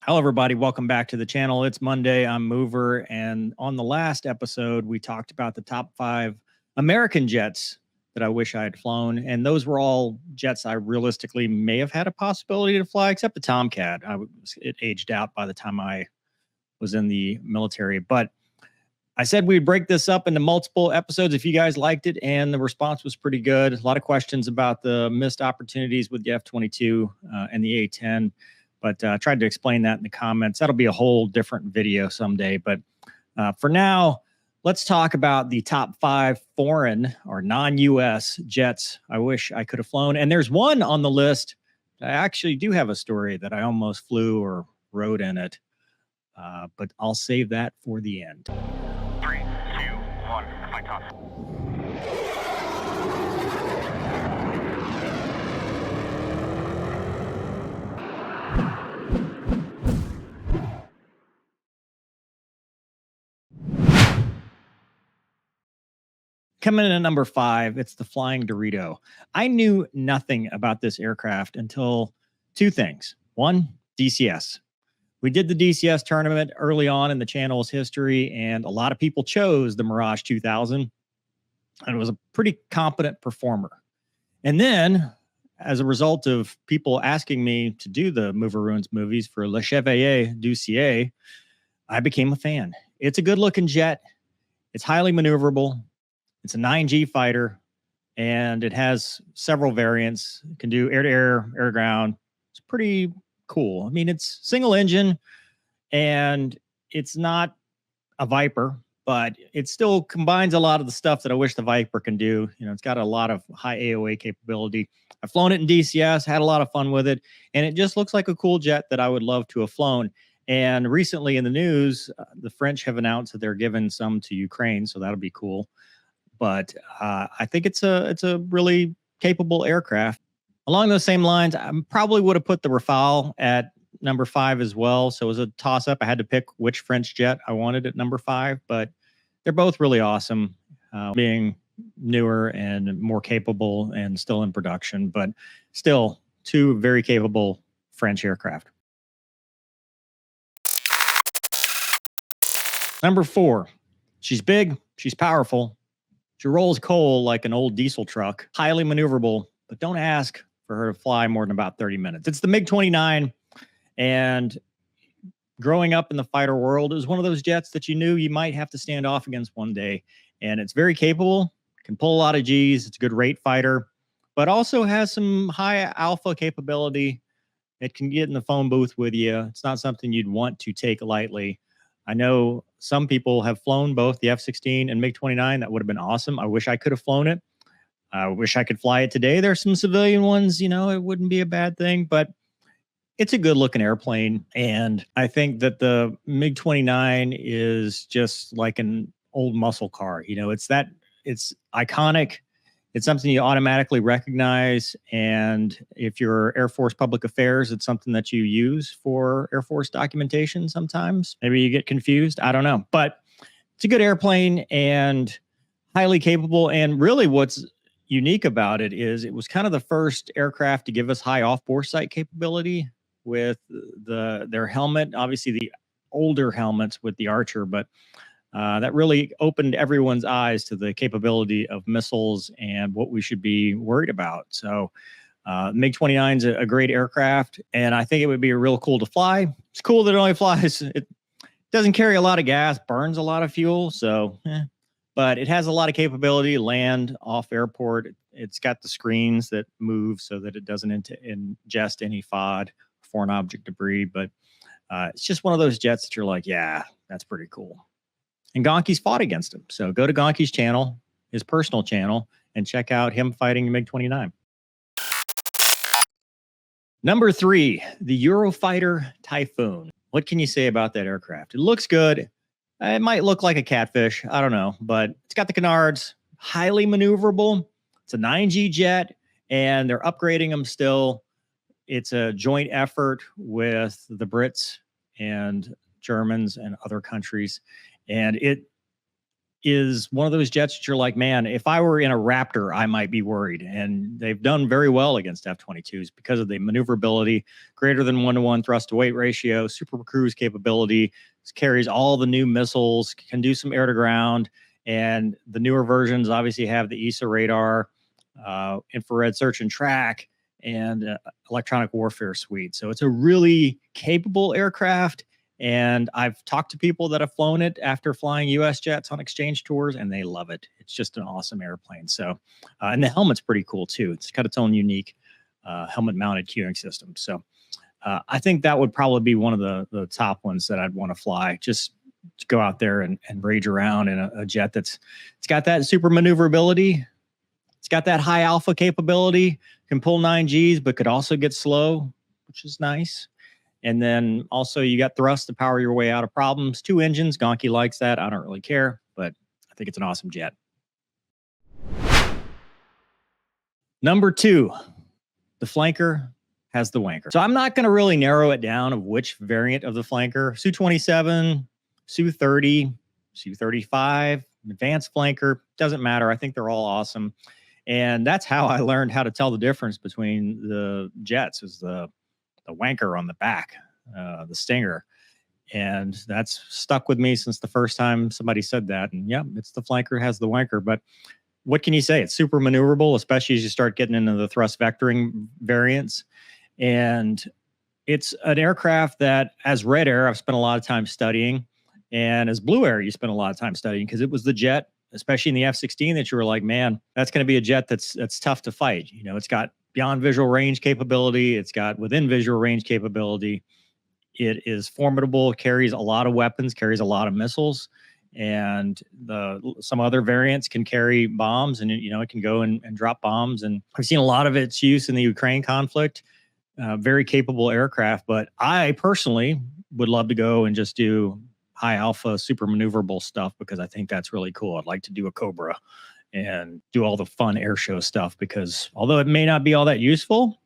Hello, everybody. Welcome back to the channel. It's Monday. I'm Mover. And on the last episode, we talked about the top 5 American jets that I wish I had flown. And those were all jets I realistically may have had a possibility to fly, except the Tomcat. It aged out by the time I was in the military. But I said we'd break this up into multiple episodes if you guys liked it, and the response was pretty good. A lot of questions about the missed opportunities with the F-22 and the A-10. But I tried to explain that in the comments. That'll be a whole different video someday. But for now, let's talk about the top 5 foreign or non-U.S. jets I wish I could have flown. And there's one on the list. I actually do have a story that I almost flew or rode in it. But I'll save that for the end. 3, 2, 1, flight toss. Coming in at number 5, it's the Flying Dorito. I knew nothing about this aircraft until 2 things. 1, DCS. We did the DCS tournament early on in the channel's history, and a lot of people chose the Mirage 2000, and it was a pretty competent performer. And then, as a result of people asking me to do the Mover Ruins movies for Le Chevalier du Ciel, I became a fan. It's a good-looking jet. It's highly maneuverable. It's a 9G fighter, and it has several variants. It can do air-to-air, air-to-ground. It's pretty cool. I mean, it's single engine, and it's not a Viper, but it still combines a lot of the stuff that I wish the Viper can do. You know, it's got a lot of high AOA capability. I've flown it in DCS, had a lot of fun with it, and it just looks like a cool jet that I would love to have flown. And recently in the news, the French have announced that they're giving some to Ukraine, so that'll be cool. But I think it's a really capable aircraft. Along those same lines, I probably would have put the Rafale at number 5 as well. So it was a toss-up. I had to pick which French jet I wanted at number 5, but they're both really awesome, being newer and more capable and still in production, but still 2 very capable French aircraft. Number 4, she's big, she's powerful. She rolls coal like an old diesel truck, highly maneuverable, but don't ask for her to fly more than about 30 minutes. It's the MiG-29, and growing up in the fighter world, it was one of those jets that you knew you might have to stand off against one day. And it's very capable, can pull a lot of Gs. It's a good rate fighter, but also has some high alpha capability. It can get in the phone booth with you. It's not something you'd want to take lightly. I know some people have flown both the F-16 and MiG-29. That would have been awesome. I wish I could have flown it. I wish I could fly it today. There's some civilian ones, you know, it wouldn't be a bad thing, but it's a good looking airplane. And I think that the MiG-29 is just like an old muscle car. You know, it's iconic. It's something you automatically recognize. And if you're Air Force Public Affairs, it's something that you use for Air Force documentation sometimes. Maybe you get confused. I don't know. But it's a good airplane and highly capable. And really what's unique about it is it was kind of the first aircraft to give us high off-bore sight capability with their helmet. Obviously, the older helmets with the Archer, but that really opened everyone's eyes to the capability of missiles and what we should be worried about. So MiG-29 is a great aircraft, and I think it would be real cool to fly. It's cool that it only flies. It doesn't carry a lot of gas, burns a lot of fuel, so but it has a lot of capability, land off airport. It's got the screens that move so that it doesn't ingest any FOD, foreign object debris, but it's just one of those jets that you're like, yeah, that's pretty cool. And Gonki's fought against him. So go to Gonki's channel, his personal channel, and check out him fighting MiG-29. Number 3, the Eurofighter Typhoon. What can you say about that aircraft? It looks good. It might look like a catfish. I don't know. But it's got the canards, highly maneuverable. It's a 9G jet, and they're upgrading them still. It's a joint effort with the Brits and Germans and other countries. And is one of those jets that you're like, man, if I were in a Raptor, I might be worried. And they've done very well against F-22s because of the maneuverability, greater than 1-to-1 thrust to weight ratio, super cruise capability, carries all the new missiles, can do some air to ground. And the newer versions obviously have the ESA radar, infrared search and track, and electronic warfare suite. So it's a really capable aircraft. And I've talked to people that have flown it after flying US jets on exchange tours, and they love it. It's just an awesome airplane. So, and the helmet's pretty cool too. It's got its own unique helmet mounted cueing system. So I think that would probably be one of the top ones that I'd want to fly. Just to go out there and rage around in a jet it's got that super maneuverability. It's got that high alpha capability, can pull 9Gs, but could also get slow, which is nice. And then also you got thrust to power your way out of problems. 2 engines. Gonky likes that. I don't really care, but I think it's an awesome jet. Number 2, the flanker has the wanker. So I'm not going to really narrow it down of which variant of the flanker. Su-27, Su-30, Su-35, advanced flanker, doesn't matter. I think they're all awesome. And that's how I learned how to tell the difference between the jets, is the wanker on the back, the Stinger. And that's stuck with me since the first time somebody said that. And yeah, it's the flanker has the wanker. But what can you say? It's super maneuverable, especially as you start getting into the thrust vectoring variants. And it's an aircraft that, as Red Air, I've spent a lot of time studying. And as Blue Air, you spent a lot of time studying, because it was the jet, especially in the F-16, that you were like, man, that's going to be a jet that's tough to fight. You know, it's got beyond visual range capability. It's got within visual range capability. It is formidable, carries a lot of weapons, carries a lot of missiles, and some other variants can carry bombs, and you know, it can go and drop bombs. And I've seen a lot of its use in the Ukraine conflict. Very capable aircraft, but I personally would love to go and just do high alpha, super maneuverable stuff, because I think that's really cool. I'd like to do a Cobra and do all the fun air show stuff, because although it may not be all that useful,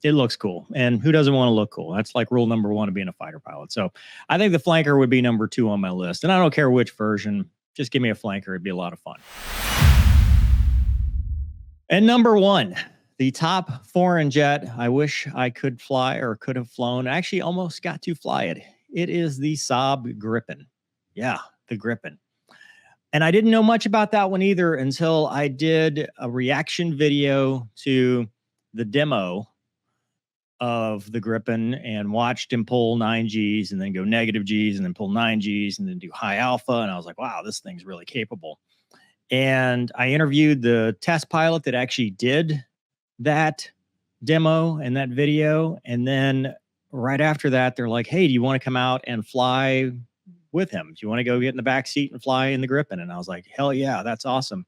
it looks cool. And who doesn't want to look cool? That's like rule number 1 of being a fighter pilot. So I think the flanker would be number 2 on my list. And I don't care which version, just give me a flanker. It'd be a lot of fun. And number 1, the top foreign jet I wish I could fly or could have flown. I actually almost got to fly it. It is the Saab Gripen. Yeah, the Gripen. And I didn't know much about that one either until I did a reaction video to the demo of the Gripen and watched him pull 9Gs and then go negative Gs and then pull 9Gs and then do high alpha. And I was like, wow, this thing's really capable. And I interviewed the test pilot that actually did that demo and that video. And then right after that, they're like, hey, do you want to come out and fly with him? Do you want to go get in the back seat and fly in the Gripen? And I was like, hell yeah, that's awesome.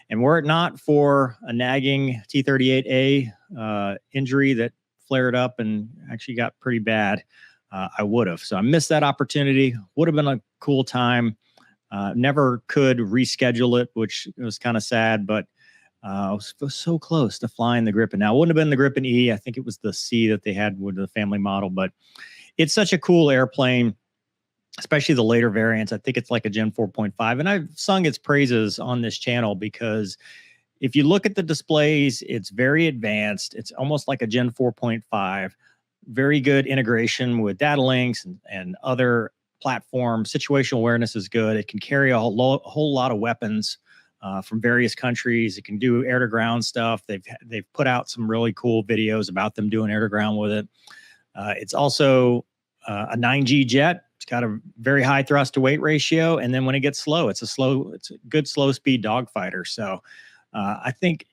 And were it not for a nagging T-38A injury that flared up and actually got pretty bad, I would have. So I missed that opportunity. Would have been a cool time. Never could reschedule it, which was kind of sad, but I was so close to flying the Gripen. Now, it wouldn't have been the Gripen E. I think it was the C that they had with the family model, but it's such a cool airplane, especially the later variants. I think it's like a Gen 4.5. And I've sung its praises on this channel because if you look at the displays, it's very advanced. It's almost like a Gen 4.5. Very good integration with data links and other platforms. Situational awareness is good. It can carry a whole lot of weapons from various countries. It can do air to ground stuff. They've put out some really cool videos about them doing air to ground with it. It's also a 9G jet. It's got a very high thrust to weight ratio. And then when it gets slow, it's a good slow speed dogfighter. So I think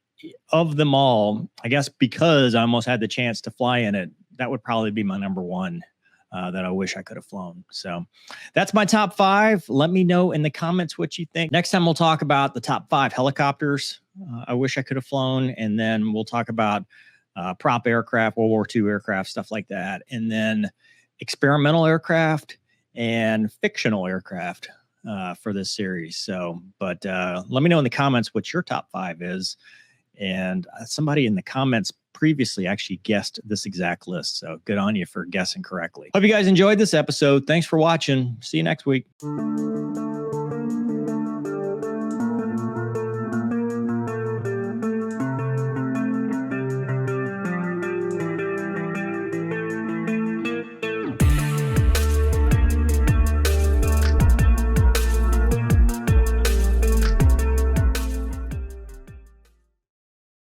of them all, I guess because I almost had the chance to fly in it, that would probably be my number 1 that I wish I could have flown. So that's my top 5. Let me know in the comments what you think. Next time we'll talk about the top 5 helicopters I wish I could have flown. And then we'll talk about prop aircraft, World War II aircraft, stuff like that. And then experimental aircraft and fictional aircraft for this series. So, but let me know in the comments what your top 5 is. And somebody in the comments previously actually guessed this exact list. So good on you for guessing correctly. Hope you guys enjoyed this episode. Thanks for watching. See you next week.